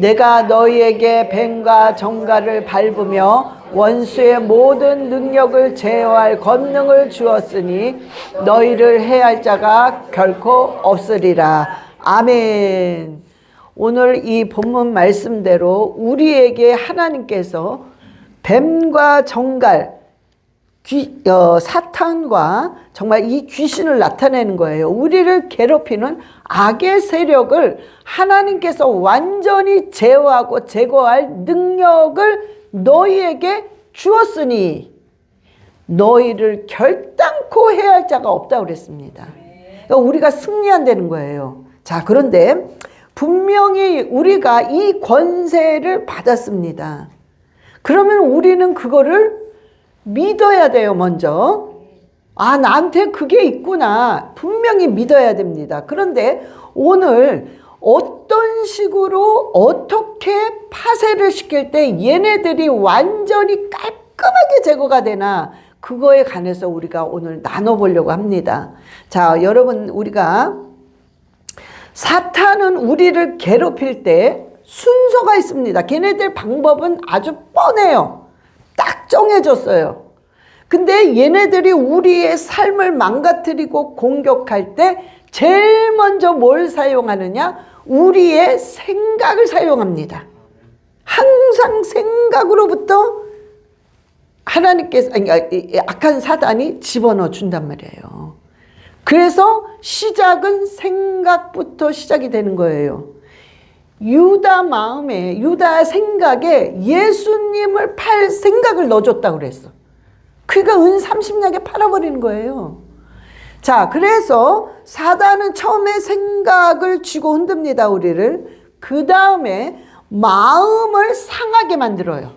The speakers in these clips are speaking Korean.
내가 너희에게 뱀과 정갈을 밟으며 원수의 모든 능력을 제어할 권능을 주었으니 너희를 해할 자가 결코 없으리라. 아멘. 오늘 이 본문 말씀대로 우리에게 하나님께서 뱀과 정갈, 사탄과 정말 이 귀신을 나타내는 거예요. 우리를 괴롭히는 악의 세력을 하나님께서 완전히 제어하고 제거할 능력을 너희에게 주었으니 너희를 결단코 해할 자가 없다고 그랬습니다. 그러니까 우리가 승리한다는 거예요. 자, 그런데 분명히 우리가 이 권세를 받았습니다. 그러면 우리는 그거를 믿어야 돼요. 먼저 아, 나한테 그게 있구나 분명히 믿어야 됩니다. 그런데 오늘 어떤 식으로 어떻게 파쇄를 시킬 때 얘네들이 완전히 깔끔하게 제거가 되나 그거에 관해서 우리가 오늘 나눠보려고 합니다. 자, 여러분, 우리가 사탄은 우리를 괴롭힐 때 순서가 있습니다. 걔네들 방법은 아주 뻔해요. 딱 정해졌어요. 근데 얘네들이 우리의 삶을 망가뜨리고 공격할 때 제일 먼저 뭘 사용하느냐? 우리의 생각을 사용합니다. 항상 생각으로부터 하나님께서, 악한 사단이 집어넣어 준단 말이에요. 그래서 시작은 생각부터 시작이 되는 거예요. 유다 마음에, 유다 생각에 예수님을 팔 생각을 넣어줬다고 그랬어. 그러니까 은 30냥에 팔아버리는 거예요. 자, 그래서 사단은 처음에 생각을 쥐고 흔듭니다, 우리를. 그 다음에 마음을 상하게 만들어요.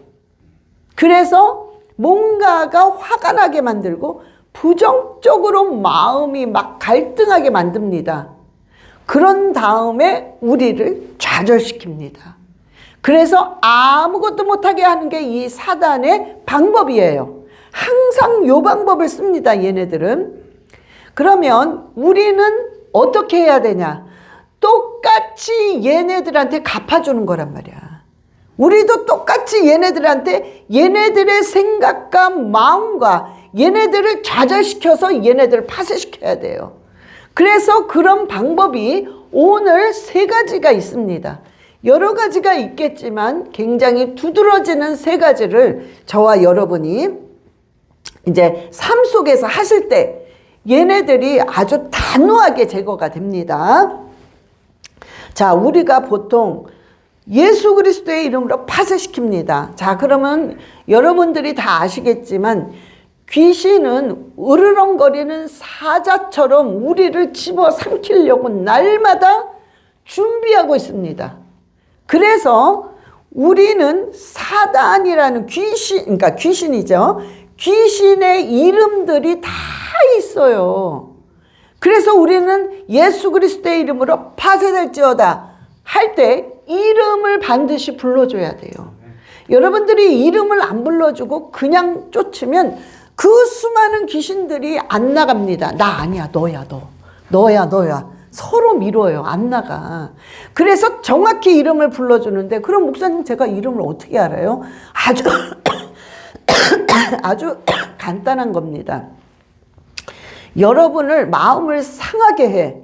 그래서 뭔가가 화가 나게 만들고 부정적으로 마음이 막 갈등하게 만듭니다. 그런 다음에 우리를 좌절시킵니다. 그래서 아무것도 못하게 하는 게 이 사단의 방법이에요. 항상 이 방법을 씁니다, 얘네들은. 그러면 우리는 어떻게 해야 되냐? 똑같이 얘네들한테 갚아주는 거란 말이야. 우리도 똑같이 얘네들한테 얘네들의 생각과 마음과 얘네들을 좌절시켜서 얘네들을 파쇄시켜야 돼요. 그래서 그런 방법이 오늘 3가지가 있습니다. 여러 가지가 있겠지만 굉장히 두드러지는 3가지를 저와 여러분이 이제 삶 속에서 하실 때 얘네들이 아주 단호하게 제거가 됩니다. 자, 우리가 보통 예수 그리스도의 이름으로 파쇄시킵니다. 자, 그러면 여러분들이 다 아시겠지만 귀신은 으르렁거리는 사자처럼 우리를 집어삼키려고 날마다 준비하고 있습니다. 그래서 우리는 사단이라는 귀신, 그러니까 귀신이죠. 귀신의 이름들이 다 있어요. 그래서 우리는 예수 그리스도의 이름으로 파쇄될지어다 할 때 이름을 반드시 불러줘야 돼요. 여러분들이 이름을 안 불러주고 그냥 쫓으면 그 수많은 귀신들이 안 나갑니다. 나 아니야, 너야, 너. 너야. 서로 미뤄요. 안 나가. 그래서 정확히 이름을 불러주는데, 그럼 목사님 제가 이름을 어떻게 알아요? 아주 간단한 겁니다. 여러분을 마음을 상하게 해.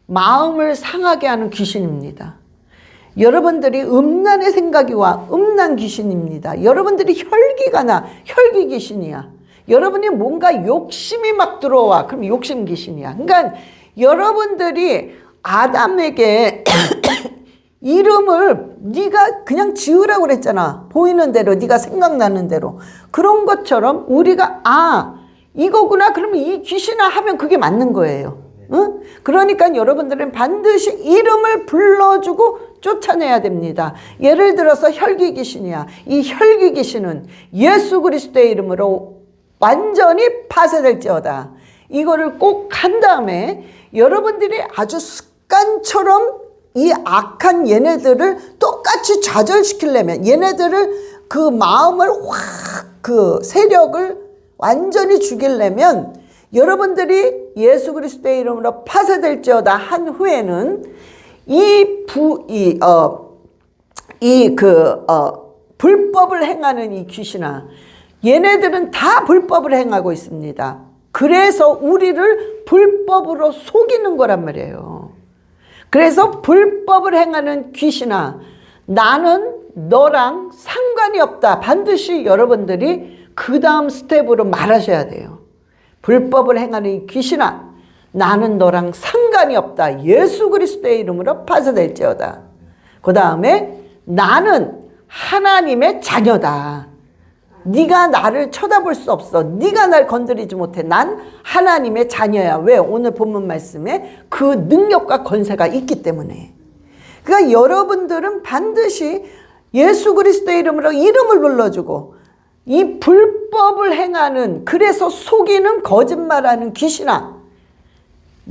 마음을 상하게 하는 귀신입니다. 여러분들이 음란의 생각이 와. 음란 귀신입니다. 여러분들이 혈기가 나. 혈기 귀신이야. 여러분이 뭔가 욕심이 막 들어와. 그럼 욕심 귀신이야. 그러니까 여러분들이 아담에게 이름을 네가 그냥 지으라고 그랬잖아. 보이는 대로, 네가 생각나는 대로. 그런 것처럼 우리가 이거구나. 그러면 이 귀신아 하면 그게 맞는 거예요. 응? 그러니까 여러분들은 반드시 이름을 불러주고 쫓아내야 됩니다. 예를 들어서 혈기 귀신이야. 이 혈기 귀신은 예수 그리스도의 이름으로 완전히 파쇄될지어다. 이거를 꼭 한 다음에 여러분들이 아주 습관처럼 이 악한 얘네들을 똑같이 좌절시키려면, 얘네들을 그 마음을 그 세력을 완전히 죽이려면 여러분들이 예수 그리스도의 이름으로 불법을 행하는 이 귀신아, 얘네들은 다 불법을 행하고 있습니다. 그래서 우리를 불법으로 속이는 거란 말이에요. 그래서 불법을 행하는 귀신아, 나는 너랑 상관이 없다. 반드시 여러분들이 그 다음 스텝으로 말하셔야 돼요. 불법을 행하는 이 귀신아, 나는 너랑 상관이 없다. 예수 그리스도의 이름으로 파쇄될지어다. 그 다음에 나는 하나님의 자녀다. 네가 나를 쳐다볼 수 없어. 네가 날 건드리지 못해. 난 하나님의 자녀야. 왜? 오늘 본문 말씀에 그 능력과 권세가 있기 때문에. 그러니까 여러분들은 반드시 예수 그리스도의 이름으로 이름을 불러주고, 이 불법을 행하는, 그래서 속이는 거짓말하는 귀신아,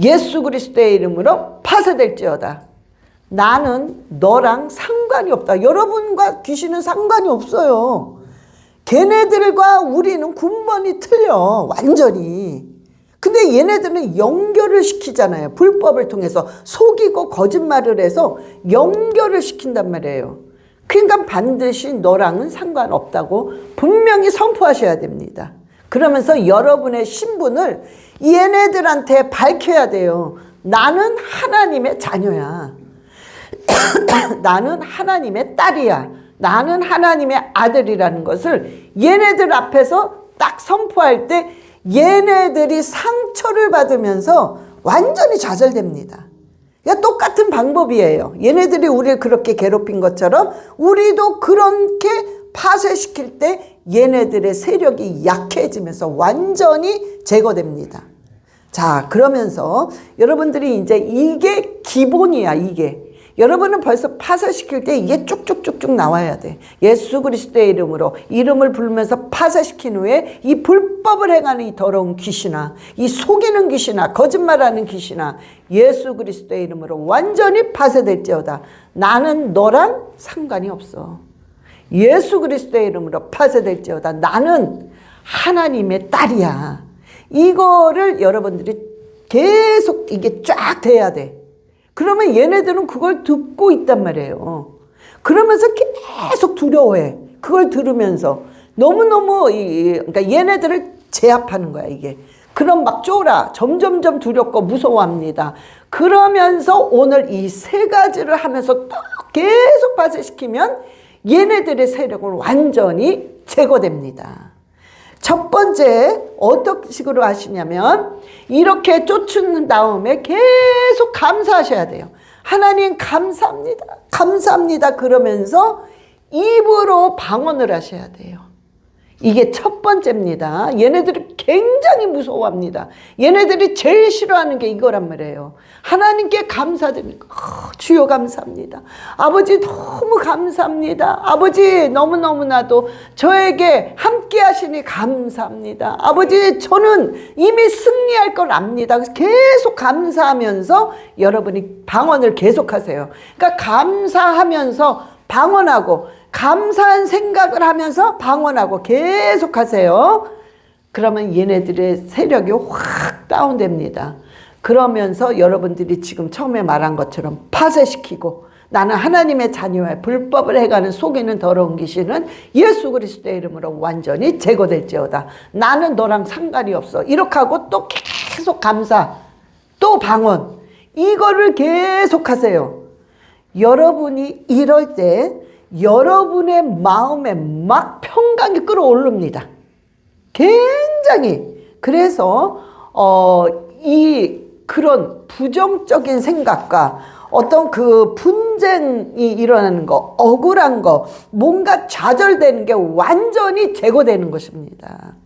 예수 그리스도의 이름으로 파쇄될지어다. 나는 너랑 상관이 없다. 여러분과 귀신은 상관이 없어요. 걔네들과 우리는 군번이 틀려, 완전히. 근데 얘네들은 연결을 시키잖아요. 불법을 통해서 속이고 거짓말을 해서 연결을 시킨단 말이에요. 그러니까 반드시 너랑은 상관없다고 분명히 선포하셔야 됩니다. 그러면서 여러분의 신분을 얘네들한테 밝혀야 돼요. 나는 하나님의 자녀야. 나는 하나님의 딸이야. 나는 하나님의 아들이라는 것을 얘네들 앞에서 딱 선포할 때 얘네들이 상처를 받으면서 완전히 좌절됩니다. 그러니까 똑같은 방법이에요. 얘네들이 우리를 그렇게 괴롭힌 것처럼 우리도 그렇게 파쇄시킬 때 얘네들의 세력이 약해지면서 완전히 제거됩니다. 자, 그러면서 여러분들이 이제 이게 기본이야, 이게. 여러분은 벌써 파쇄시킬 때 이게 쭉쭉쭉쭉 나와야 돼. 예수 그리스도의 이름으로 이름을 부르면서 파쇄시킨 후에 이 불법을 행하는 이 더러운 귀신아, 이 속이는 귀신아, 거짓말하는 귀신아, 예수 그리스도의 이름으로 완전히 파쇄될지어다. 나는 너랑 상관이 없어. 예수 그리스도의 이름으로 파쇄될지어다. 나는 하나님의 딸이야. 이거를 여러분들이 계속 이게 쫙 돼야 돼. 그러면 얘네들은 그걸 듣고 있단 말이에요. 그러면서 계속 두려워해. 그걸 들으면서 너무너무 그러니까 얘네들을 제압하는 거야, 이게. 그럼 막 쫄아. 점점점 두렵고 무서워합니다. 그러면서 오늘 이 세 가지를 하면서 또 계속 파쇄시키면 얘네들의 세력은 완전히 제거됩니다. 첫 번째 어떤 식으로 하시냐면 이렇게 쫓은 다음에 계속 감사하셔야 돼요. 하나님 감사합니다. 감사합니다. 그러면서 입으로 방언을 하셔야 돼요. 이게 첫 번째입니다. 얘네들이 굉장히 무서워합니다. 얘네들이 제일 싫어하는 게 이거란 말이에요. 하나님께 감사드립니다. 주여 감사합니다. 아버지 너무 감사합니다. 아버지 너무너무나도 저에게 함께 하시니 감사합니다. 아버지 저는 이미 승리할 걸 압니다. 계속 감사하면서 여러분이 방언을 계속하세요. 그러니까 감사하면서 방언하고 감사한 생각을 하면서 방언하고 계속 하세요. 그러면 얘네들의 세력이 확 다운됩니다. 그러면서 여러분들이 지금 처음에 말한 것처럼 파쇄시키고 나는 하나님의 자녀와 불법을 해가는 속이는 더러운 귀신은 예수 그리스도의 이름으로 완전히 제거될지어다. 나는 너랑 상관이 없어. 이렇게 하고 또 계속 감사, 또 방언, 이거를 계속 하세요. 여러분이 이럴 때 여러분의 마음에 막 평강이 끌어오릅니다. 굉장히. 그래서 그런 부정적인 생각과 어떤 그 분쟁이 일어나는 거, 억울한 거, 뭔가 좌절되는 게 완전히 제거되는 것입니다.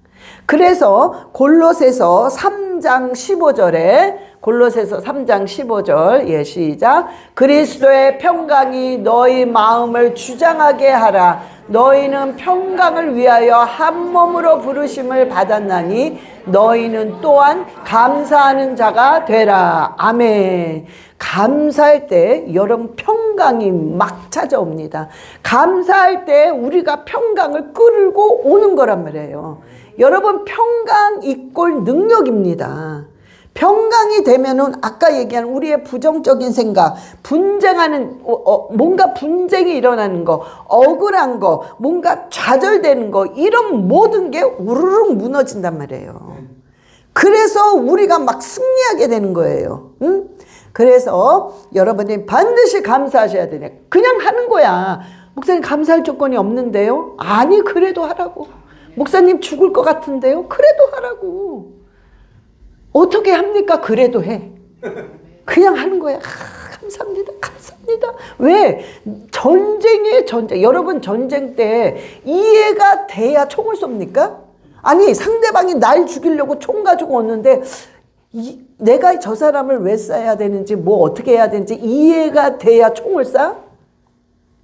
그래서 골로새서 3장 15절에 골로새서 3장 15절, 예, 시작. 그리스도의 평강이 너희 마음을 주장하게 하라. 너희는 평강을 위하여 한 몸으로 부르심을 받았나니 너희는 또한 감사하는 자가 되라. 아멘. 감사할 때 여러분 평강이 막 찾아옵니다. 감사할 때 우리가 평강을 끌고 오는 거란 말이에요. 여러분 평강 이꼴 능력입니다. 평강이 되면은 아까 얘기한 우리의 부정적인 생각, 분쟁하는 뭔가 분쟁이 일어나는 거, 억울한 거, 뭔가 좌절되는 거, 이런 모든 게 우르르 무너진단 말이에요. 그래서 우리가 막 승리하게 되는 거예요. 응? 그래서 여러분이 반드시 감사하셔야 되네. 그냥 하는 거야. 목사님 감사할 조건이 없는데요? 아니, 그래도 하라고. 목사님 죽을 것 같은데요? 그래도 하라고. 어떻게 합니까? 그래도 해. 그냥 하는 거야. 아, 감사합니다. 감사합니다. 왜? 전쟁이에요, 전쟁. 여러분, 전쟁 때 이해가 돼야 총을 쏩니까? 아니, 상대방이 날 죽이려고 총 가지고 오는데 내가 저 사람을 왜 쏴야 되는지, 뭐 어떻게 해야 되는지 이해가 돼야 총을 쏴?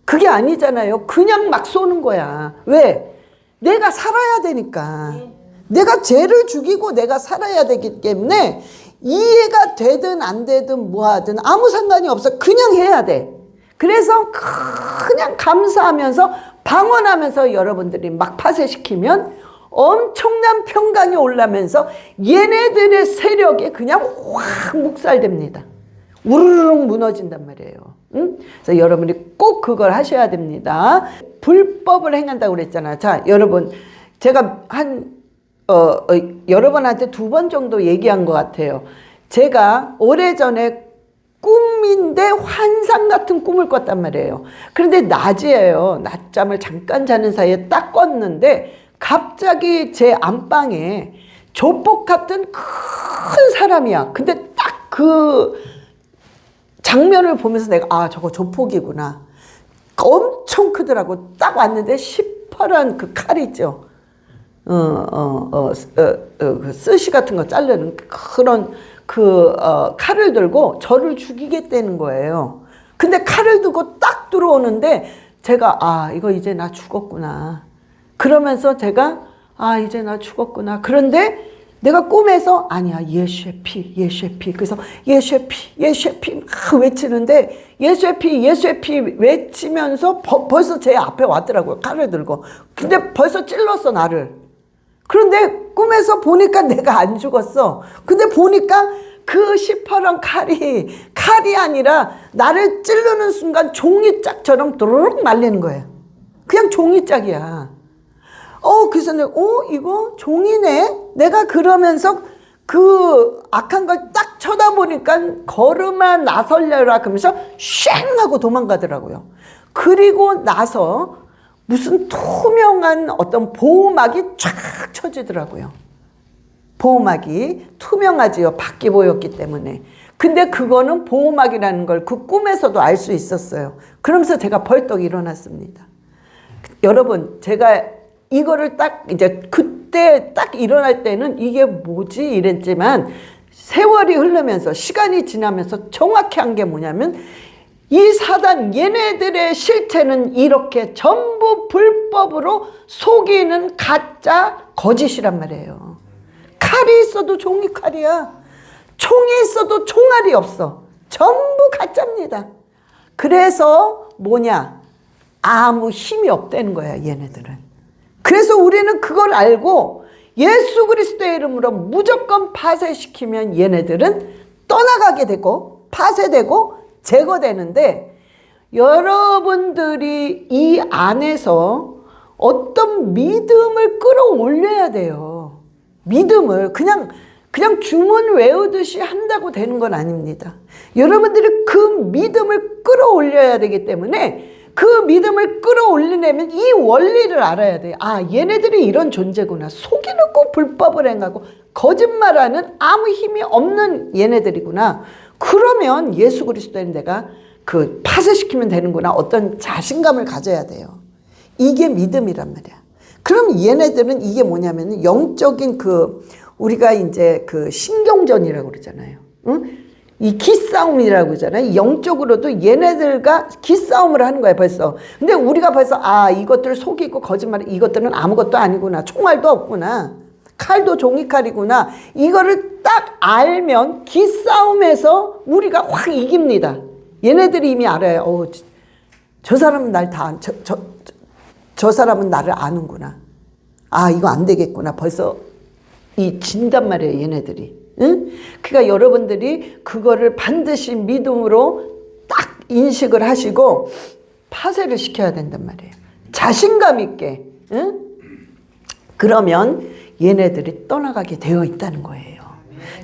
그게 아니잖아요. 그냥 막 쏘는 거야. 왜? 내가 살아야 되니까. 내가 쟤를 죽이고 내가 살아야 되기 때문에 이해가 되든 안 되든 뭐 하든 아무 상관이 없어. 그냥 해야 돼. 그래서 그냥 감사하면서 방언하면서 여러분들이 막 파쇄시키면 엄청난 평강이 올라면서 얘네들의 세력이 그냥 확 묵살됩니다. 우르르 무너진단 말이에요. 응? 그래서 여러분이 꼭 그걸 하셔야 됩니다. 불법을 행한다고 그랬잖아. 자, 여러분, 제가 여러분한테 2번 정도 얘기한 것 같아요. 제가 오래전에 꿈인데 환상 같은 꿈을 꿨단 말이에요. 그런데 낮이에요. 낮잠을 잠깐 자는 사이에 딱 꿨는데 갑자기 제 안방에 조폭 같은 큰 사람이야. 근데 딱 그 장면을 보면서 내가 아, 저거 조폭이구나. 엄청 크더라고. 딱 왔는데 시퍼런 그 칼 있죠. 그 스시 같은 거 자르는 그런 칼을 들고 저를 죽이겠다는 거예요. 근데 칼을 들고 딱 들어오는데 제가 아, 이거 이제 나 죽었구나. 그러면서 제가 아, 이제 나 죽었구나. 그런데 내가 꿈에서 아니야, 예수의 피, 예수의 피. 그래서 예수의 피, 예수의 피 막 외치는데 예수의 피, 예수의 피 외치면서 벌써 제 앞에 왔더라고요. 칼을 들고. 근데 벌써 찔렀어, 나를. 그런데 꿈에서 보니까 내가 안 죽었어. 근데 보니까 그 시퍼런 칼이 아니라 나를 찌르는 순간 종이짝처럼 도로록 말리는 거예요. 그냥 종이짝이야. 그래서 내가 이거 종이네? 내가 그러면서 그 악한 걸 딱 쳐다보니까 걸음아 나설려라 그러면서 쉥 하고 도망가더라고요. 그리고 나서 무슨 투명한 어떤 보호막이 쫙 쳐지더라고요. 보호막이 투명하지요. 밖이 보였기 때문에. 근데 그거는 보호막이라는 걸 그 꿈에서도 알 수 있었어요. 그러면서 제가 벌떡 일어났습니다. 여러분, 제가 이거를 딱 이제 그때 딱 일어날 때는 이게 뭐지 이랬지만 세월이 흐르면서 시간이 지나면서 정확히 한 게 뭐냐면 이 사단 얘네들의 실체는 이렇게 전부 불법으로 속이는 가짜 거짓이란 말이에요. 칼이 있어도 종이칼이야. 총이 있어도 총알이 없어. 전부 가짜입니다. 그래서 뭐냐? 아무 힘이 없다는 거야, 얘네들은. 그래서 우리는 그걸 알고 예수 그리스도의 이름으로 무조건 파쇄시키면 얘네들은 떠나가게 되고 파쇄되고 제거되는데 여러분들이 이 안에서 어떤 믿음을 끌어올려야 돼요. 믿음을 그냥 주문 외우듯이 한다고 되는 건 아닙니다. 여러분들이 그 믿음을 끌어올려야 되기 때문에 그 믿음을 끌어올리려면 이 원리를 알아야 돼요. 아, 얘네들이 이런 존재구나. 속이놓고 불법을 행하고 거짓말하는 아무 힘이 없는 얘네들이구나. 그러면 예수 그리스도인 내가 그 파쇄시키면 되는구나. 어떤 자신감을 가져야 돼요. 이게 믿음이란 말이야. 그럼 얘네들은 이게 뭐냐면 영적인 우리가 이제 신경전이라고 그러잖아요. 응? 이 기싸움이라고 그러잖아요. 영적으로도 얘네들과 기싸움을 하는 거예요, 벌써. 근데 우리가 벌써, 이것들 속이고 거짓말, 이것들은 아무것도 아니구나. 총알도 없구나. 칼도 종이칼이구나. 이거를 딱 알면 기싸움에서 우리가 확 이깁니다. 얘네들이 이미 알아요. 저 사람은 저 사람은 나를 아는구나. 이거 안 되겠구나. 벌써 진단 말이에요, 얘네들이. 응? 그러니까 여러분들이 그거를 반드시 믿음으로 딱 인식을 하시고 파쇄를 시켜야 된단 말이에요. 자신감 있게. 응? 그러면 얘네들이 떠나가게 되어 있다는 거예요.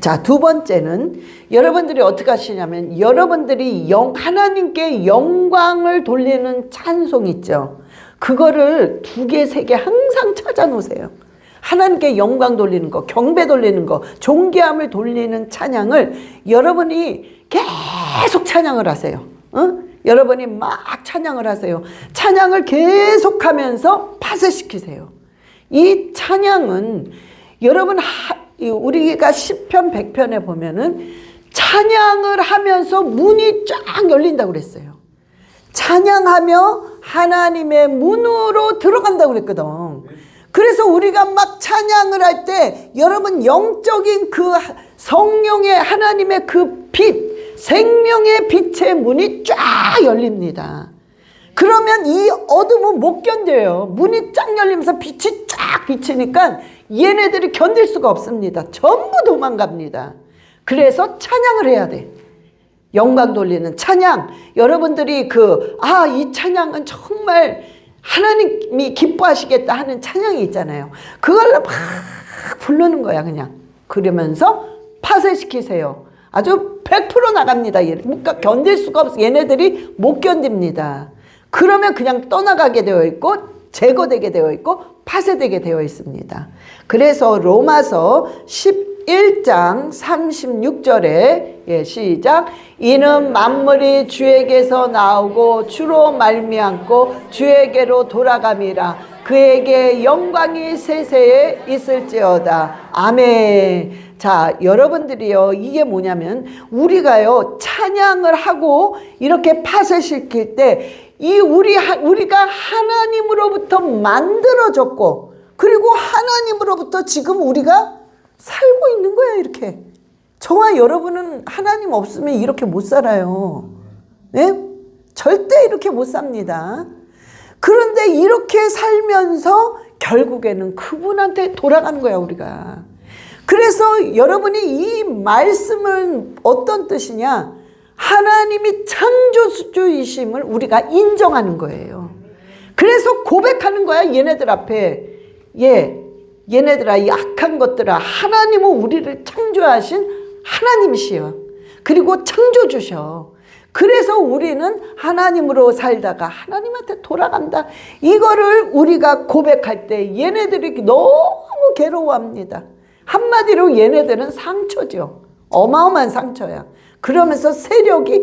자, 두 번째는 여러분들이 어떻게 하시냐면 여러분들이 하나님께 영광을 돌리는 찬송 있죠. 그거를 2개, 3개 항상 찾아 놓으세요. 하나님께 영광 돌리는 거, 경배 돌리는 거, 존귀함을 돌리는 찬양을 여러분이 계속 찬양을 하세요. 여러분이 막 찬양을 하세요. 찬양을 계속하면서 파쇄시키세요. 이 찬양은 여러분 우리가 시편 100편에 보면은 찬양을 하면서 문이 쫙 열린다고 그랬어요. 찬양하며 하나님의 문으로 들어간다고 그랬거든. 그래서 우리가 막 찬양을 할 때 여러분 영적인 그 성령의 하나님의 그 빛, 생명의 빛의 문이 쫙 열립니다. 그러면 이 어둠은 못 견뎌요. 문이 쫙 열리면서 빛이 쫙 비치니까 얘네들이 견딜 수가 없습니다. 전부 도망갑니다. 그래서 찬양을 해야 돼. 영광 돌리는 찬양. 여러분들이 이 찬양은 정말 하나님이 기뻐하시겠다 하는 찬양이 있잖아요. 그걸로 막 부르는 거야, 그냥. 그러면서 파쇄시키세요. 아주 100% 나갑니다. 그러니까 견딜 수가 없어. 얘네들이 못 견딥니다. 그러면 그냥 떠나가게 되어 있고 제거되게 되어 있고 파쇄되게 되어 있습니다. 그래서 로마서 11장 36절에 시작. 이는 만물이 주에게서 나오고 주로 말미암고 주에게로 돌아감이라. 그에게 영광이 세세에 있을지어다. 아멘. 자, 여러분들이요, 이게 뭐냐면 우리가요 찬양을 하고 이렇게 파쇄시킬 때 우리가 하나님으로부터 만들어졌고 그리고 하나님으로부터 지금 우리가 살고 있는 거야. 이렇게 저와 여러분은 하나님 없으면 이렇게 못 살아요. 네? 절대 이렇게 못 삽니다. 그런데 이렇게 살면서 결국에는 그분한테 돌아가는 거야, 우리가. 그래서 여러분이 이 말씀은 어떤 뜻이냐? 하나님이 창조주이심을 우리가 인정하는 거예요. 그래서 고백하는 거야, 얘네들 앞에. 얘네들아, 이 악한 것들아, 하나님은 우리를 창조하신 하나님이시여. 그리고 창조주셔. 그래서 우리는 하나님으로 살다가 하나님한테 돌아간다. 이거를 우리가 고백할 때 얘네들이 너무 괴로워합니다. 한마디로 얘네들은 상처죠. 어마어마한 상처야. 그러면서 세력이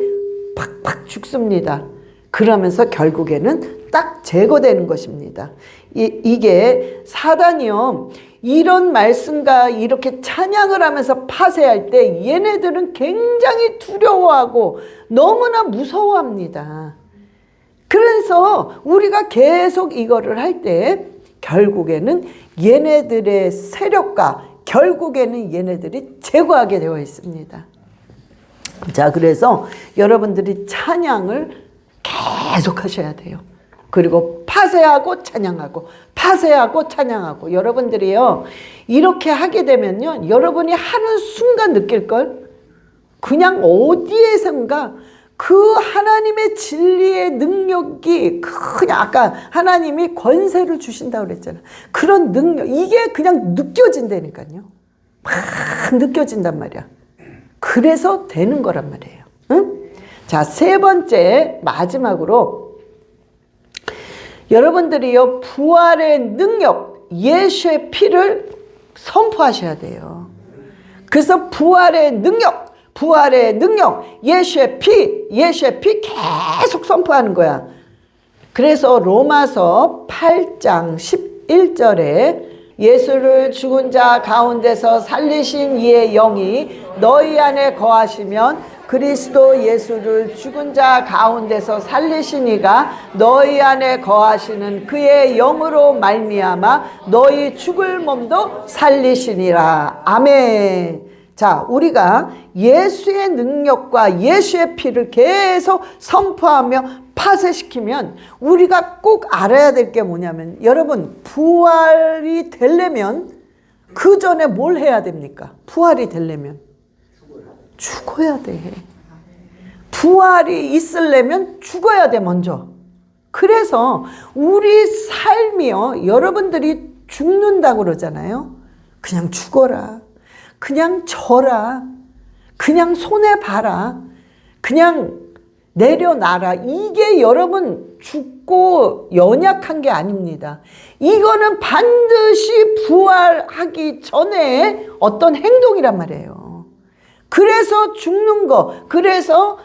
팍팍 죽습니다. 그러면서 결국에는 딱 제거되는 것입니다. 이게 사단이요, 이런 말씀과 이렇게 찬양을 하면서 파쇄할 때 얘네들은 굉장히 두려워하고 너무나 무서워합니다. 그래서 우리가 계속 이거를 할 때 결국에는 얘네들의 세력과 결국에는 얘네들이 제거하게 되어 있습니다. 자, 그래서 여러분들이 찬양을 계속 하셔야 돼요. 그리고 파쇄하고 찬양하고 파쇄하고 찬양하고. 여러분들이요 이렇게 하게 되면요 여러분이 하는 순간 느낄걸, 그냥 어디에선가 그 하나님의 진리의 능력이 그냥 아까 하나님이 권세를 주신다고 그랬잖아. 그런 능력, 이게 그냥 느껴진다니까요. 막 느껴진단 말이야. 그래서 되는 거란 말이에요. 응? 자, 세 번째 마지막으로 여러분들이요 부활의 능력, 예수의 피를 선포하셔야 돼요. 그래서 부활의 능력, 예수의 피 계속 선포하는 거야. 그래서 로마서 8장 11절에 예수를 죽은 자 가운데서 살리신 이의 영이 너희 안에 거하시면 그리스도 예수를 죽은 자 가운데서 살리신 이가 너희 안에 거하시는 그의 영으로 말미암아 너희 죽을 몸도 살리시니라. 아멘. 자, 우리가 예수의 능력과 예수의 피를 계속 선포하며 파쇄시키면 우리가 꼭 알아야 될 게 뭐냐면, 여러분 부활이 되려면 그 전에 뭘 해야 됩니까? 부활이 되려면 죽어야 돼. 부활이 있으려면 죽어야 돼, 먼저. 그래서 우리 삶이요, 여러분들이 죽는다고 그러잖아요. 그냥 죽어라. 그냥 져라. 그냥 손해봐라. 그냥 내려놔라. 이게 여러분 죽고 연약한 게 아닙니다. 이거는 반드시 부활하기 전에 어떤 행동이란 말이에요. 그래서 죽는 거, 그래서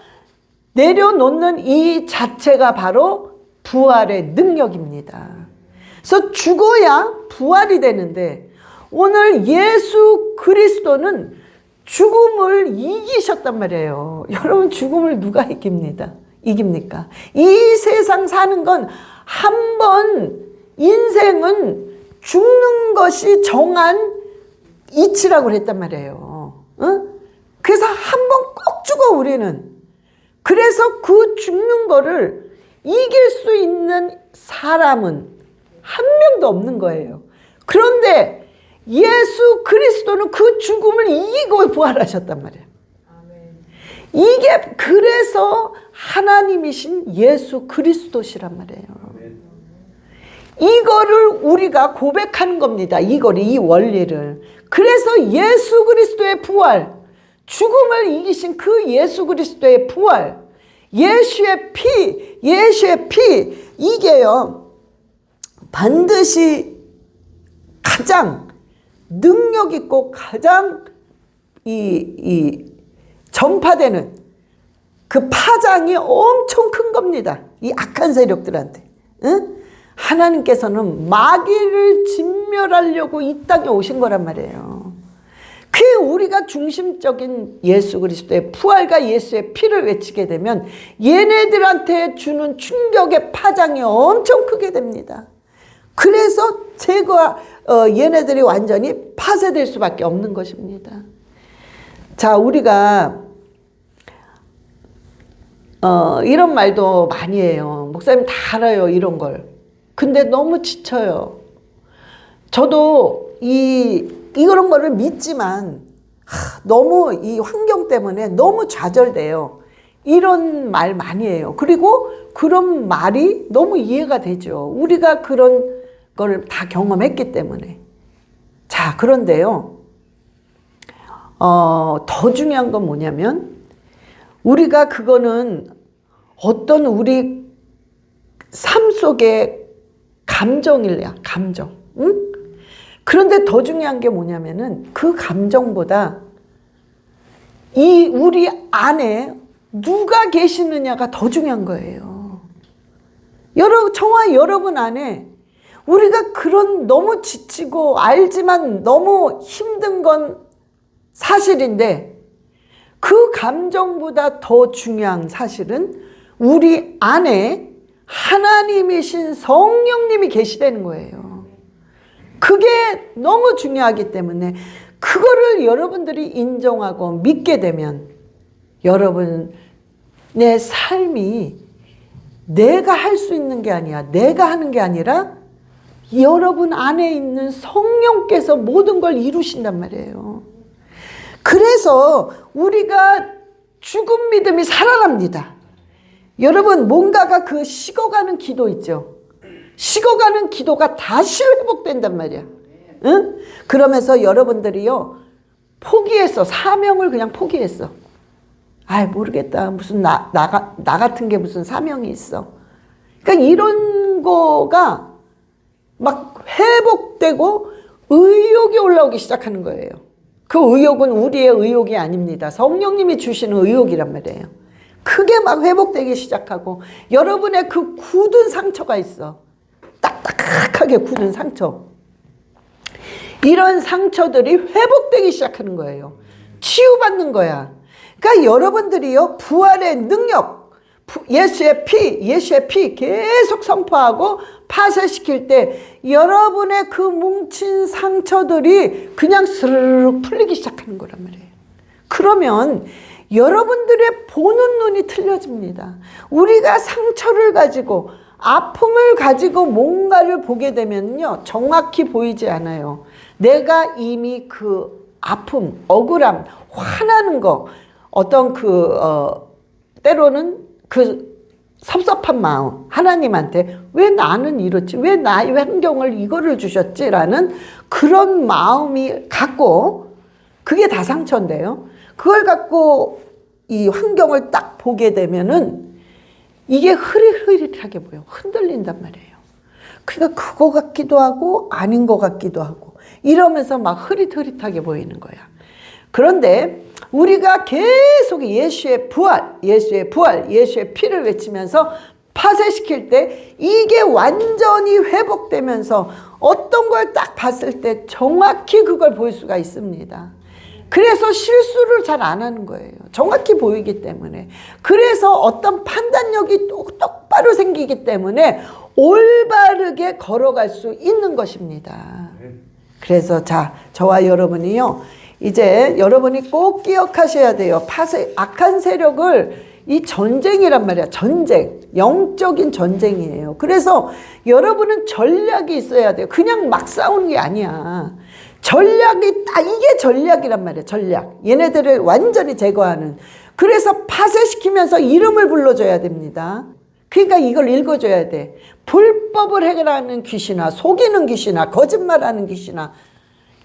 내려놓는 이 자체가 바로 부활의 능력입니다. 그래서 죽어야 부활이 되는데, 오늘 예수 그리스도는 죽음을 이기셨단 말이에요. 여러분, 죽음을 누가 이깁니까? 이 세상 사는 건 한 번, 인생은 죽는 것이 정한 이치라고 그랬단 말이에요. 그래서 한 번 꼭 죽어, 우리는. 그래서 그 죽는 거를 이길 수 있는 사람은 한 명도 없는 거예요. 그런데 예수 그리스도는 그 죽음을 이기고 부활하셨단 말이에요. 이게 그래서 하나님이신 예수 그리스도시란 말이에요. 이거를 우리가 고백하는 겁니다. 이 원리를. 그래서 예수 그리스도의 부활, 죽음을 이기신 그 예수 그리스도의 부활, 예수의 피, 이게요, 반드시 가장 능력 있고 가장 전파되는 그 파장이 엄청 큰 겁니다. 이 악한 세력들한테. 응? 하나님께서는 마귀를 진멸하려고 이 땅에 오신 거란 말이에요. 그게 우리가 중심적인 예수 그리스도의 부활과 예수의 피를 외치게 되면 얘네들한테 주는 충격의 파장이 엄청 크게 됩니다. 그래서 얘네들이 완전히 파쇄될 수밖에 없는 것입니다. 자, 우리가 이런 말도 많이 해요. 목사님 다 알아요, 이런 걸. 근데 너무 지쳐요. 저도 이런 거를 믿지만 너무 이 환경 때문에 너무 좌절돼요. 이런 말 많이 해요. 그리고 그런 말이 너무 이해가 되죠. 우리가 그런 걸 다 경험했기 때문에. 자, 그런데요, 더 중요한 건 뭐냐면, 우리가 그거는 어떤 우리 삶 속의 감정이야, 감정. 응? 그런데 더 중요한 게 뭐냐면은 그 감정보다 우리 안에 누가 계시느냐가 더 중요한 거예요. 저와 여러분 안에 우리가 그런 너무 지치고 알지만 너무 힘든 건 사실인데, 그 감정보다 더 중요한 사실은 우리 안에 하나님이신 성령님이 계시다는 거예요. 그게 너무 중요하기 때문에 그거를 여러분들이 인정하고 믿게 되면 여러분의 삶이 내가 할 수 있는 게 아니야, 내가 하는 게 아니라 여러분 안에 있는 성령께서 모든 걸 이루신단 말이에요. 그래서 우리가 죽은 믿음이 살아납니다. 여러분, 뭔가가 그 식어가는 기도 있죠. 식어가는 기도가 다시 회복된단 말이야. 응? 그러면서 여러분들이요, 포기했어. 사명을 그냥 포기했어. 모르겠다. 무슨 나 같은 게 무슨 사명이 있어. 그러니까 이런 거가 막 회복되고 의욕이 올라오기 시작하는 거예요. 그 의욕은 우리의 의욕이 아닙니다. 성령님이 주시는 의욕이란 말이에요. 크게 막 회복되기 시작하고, 여러분의 그 굳은 상처가 있어. 딱딱하게 굳은 상처. 이런 상처들이 회복되기 시작하는 거예요. 치유받는 거야. 그러니까 여러분들이요, 부활의 능력, 예수의 피 계속 선포하고 파쇄시킬 때 여러분의 그 뭉친 상처들이 그냥 스르륵 풀리기 시작하는 거란 말이에요. 그러면 여러분들의 보는 눈이 틀려집니다. 우리가 상처를 가지고 아픔을 가지고 뭔가를 보게 되면요, 정확히 보이지 않아요. 내가 이미 그 아픔, 억울함, 화나는 거, 어떤 때로는 그 섭섭한 마음, 하나님한테 왜 나는 이렇지? 왜 나의 환경을 이거를 주셨지?라는 그런 마음이 갖고, 그게 다 상처인데요. 그걸 갖고 이 환경을 딱 보게 되면은 이게 흐릿흐릿하게 보여. 흔들린단 말이에요. 그러니까 그거 같기도 하고 아닌 것 같기도 하고 이러면서 막 흐릿흐릿하게 보이는 거야. 그런데 우리가 계속 예수의 부활, 예수의 부활, 예수의 피를 외치면서 파쇄시킬 때 이게 완전히 회복되면서 어떤 걸 딱 봤을 때 정확히 그걸 볼 수가 있습니다. 그래서 실수를 잘 안 하는 거예요. 정확히 보이기 때문에. 그래서 어떤 판단력이 똑바로 생기기 때문에 올바르게 걸어갈 수 있는 것입니다. 그래서 저와 여러분이요, 이제 여러분이 꼭 기억하셔야 돼요. 악한 세력을, 이 전쟁이란 말이야. 전쟁. 영적인 전쟁이에요. 그래서 여러분은 전략이 있어야 돼요. 그냥 막 싸우는 게 아니야. 전략이 이게 전략이란 말이야. 전략. 얘네들을 완전히 제거하는. 그래서 파쇄시키면서 이름을 불러줘야 됩니다. 그러니까 이걸 읽어줘야 돼. 불법을 해결하는 귀신아, 속이는 귀신아, 거짓말하는 귀신아,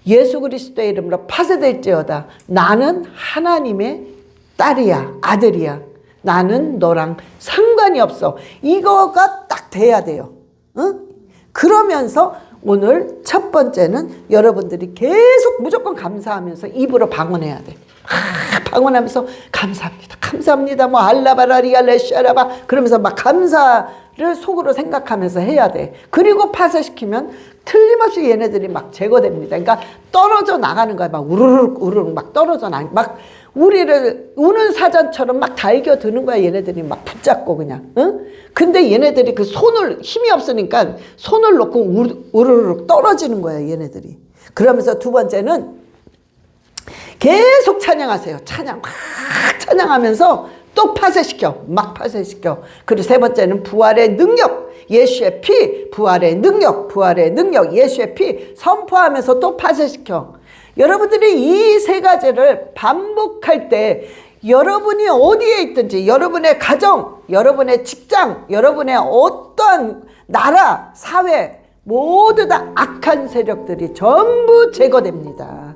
예수 그리스도의 이름으로 파쇄될지어다. 나는 하나님의 딸이야, 아들이야. 나는 너랑 상관이 없어. 이거가 딱 돼야 돼요. 응? 그러면서 오늘 첫 번째는 여러분들이 계속 무조건 감사하면서 입으로 방언해야 돼. 방언하면서 감사합니다. 감사합니다. 뭐 알라바라리아 레시아라바 그러면서 막 감사를 속으로 생각하면서 해야 돼. 그리고 파쇄시키면 틀림없이 얘네들이 막 제거됩니다. 그러니까 떨어져 나가는 거야. 막 우르륵 우르륵 막 떨어져 막 우리를 우는 사자처럼 막 달겨드는 거야. 얘네들이 막 붙잡고 그냥. 응? 근데 얘네들이 그 손을 힘이 없으니까 손을 놓고 우르르 떨어지는 거야. 얘네들이. 그러면서 두 번째는 계속 찬양하세요. 막 찬양하면서 또 파쇄시켜. 막 파쇄시켜. 그리고 세 번째는 부활의 능력. 예수의 피. 부활의 능력. 부활의 능력. 예수의 피. 선포하면서 또 파쇄시켜. 여러분들이 이 세 가지를 반복할 때 여러분이 어디에 있든지 여러분의 가정, 여러분의 직장, 여러분의 어떠한 나라, 사회 모두 다 악한 세력들이 전부 제거됩니다.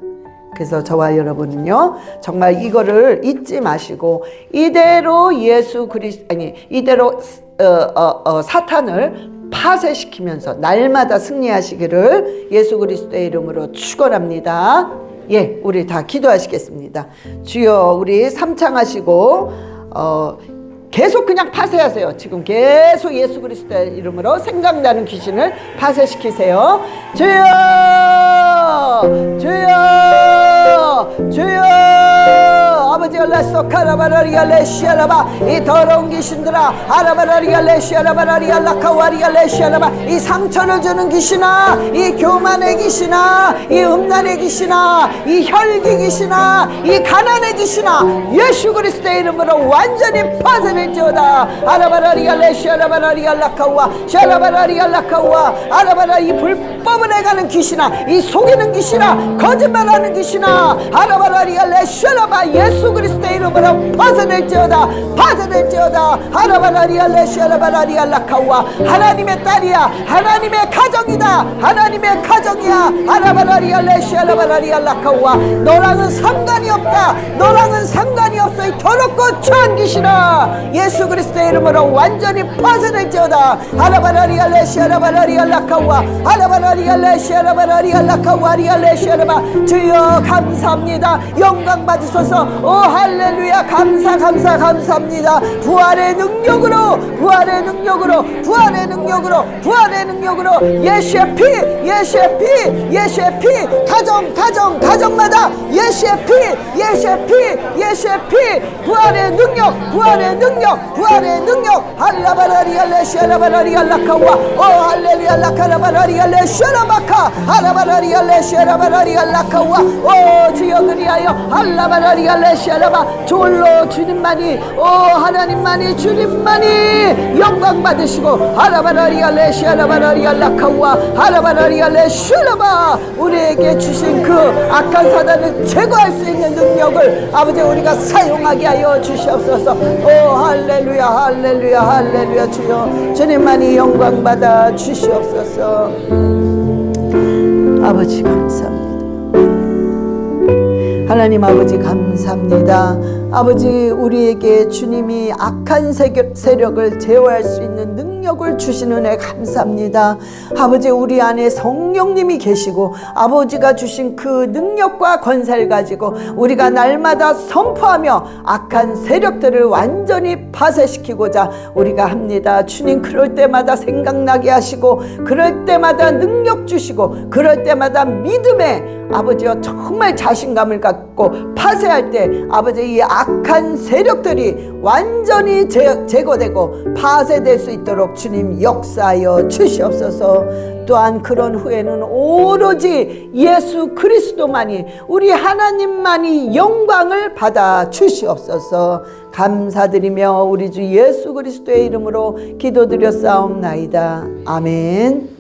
그래서 저와 여러분은요, 정말 이거를 잊지 마시고 이대로 이대로 사탄을 파쇄시키면서 날마다 승리하시기를 예수 그리스도의 이름으로 축원합니다. 예, 우리 다 기도하시겠습니다. 주여, 우리 삼창하시고 계속 그냥 파쇄하세요. 지금 계속 예수 그리스도의 이름으로 생각나는 귀신을 파쇄시키세요. 주여, 주여, 주여. 아버지 알라소카라바라리알레시아라바 이 더러운 귀신들아 아라바라리알레시아라바라리알라카와리알레시아라바 이 상처를 주는 귀신아, 이 교만의 귀신아, 이 음란의 귀신아, 이 혈기 귀신아, 이 가난의 귀신아, 예수 그리스도의 이름으로 완전히 파쇄될지어다. 아라바라리알레시아라바라리알라카와 샤라바라리알라카와 아라바라 이 불법을 해가는 귀신아, 이 속이는 귀신아, 거짓말하는 귀신아, 아라바라리알레시아라바 예수 그리스도의 이름으로 파쇄될지어다. 파쇄될지어다. 아라바라리알레시아라바라리알라카와 하나님의 딸이야. 하나님의 가정이다. 하나님의 가정이야. 아라바라리알레시아라바라리알라카와 너랑은 상관이 없다. 너랑은 상관이 없어. 이 더럽고 추한 귀신아, 예수 그리스도의 이름으로 완전히 파쇄될지어다. 아라바라리알레시아라바라리알라카와 아라바라리알레시아라바라리알라카와 리알레시아라바 주여 감사합니다. 영광 받으소서. 오 할렐루야. 감사합니다. 부활의 능력으로, 부활의 능력으로, 부활의 능력으로, 부활의 능력으로 예수의 피, 예수의 피, 예수의 피, 가정마다 예수의 피, 예수의 피, 예수의 피, 부활의 능력, 부활의 능력, 부활의 능력. 할라바라리 알레 샤라바라리 알라카와 오 할렐루야 라카라바라리 알레 샤라바카 할라바라리 알레 샤라바라리 알라카와 오 주여 그리하여 할라바라리 알레 샤라바 졸로 주님만이 오 하나님만이 주님만이 영광 받으시고 할라바라리 알레 샤라바라리 알라카와 할라바라리 알레 샤라바 우리에게 주신 그 악한 사단을 제거할 수 있는 능력을 아버지 우리가 사용하게 하여 주시옵소서. 오 할렐루야 할렐루야 할렐루야 주여 주님만이 영광 받아 주시옵소서. 아버지 감사합니다. 하나님 아버지 감사합니다. 아버지 우리에게 주님이 악한 세력을 제어할 수 있는 능력을 주시는 은혜 감사합니다. 아버지 우리 안에 성령님이 계시고 아버지가 주신 그 능력과 권세를 가지고 우리가 날마다 선포하며 악한 세력들을 완전히 파쇄시키고자 우리가 합니다. 주님 그럴 때마다 생각나게 하시고 그럴 때마다 능력 주시고 그럴 때마다 믿음에 아버지여 정말 자신감을 갖고 파쇄할 때 아버지 이 악한 세력들이 완전히 제거되고 파쇄될 수 있도록 주님 역사하여 주시옵소서. 또한 그런 후에는 오로지 예수 그리스도만이 우리 하나님만이 영광을 받아 주시옵소서. 감사드리며 우리 주 예수 그리스도의 이름으로 기도드렸사옵나이다. 아멘.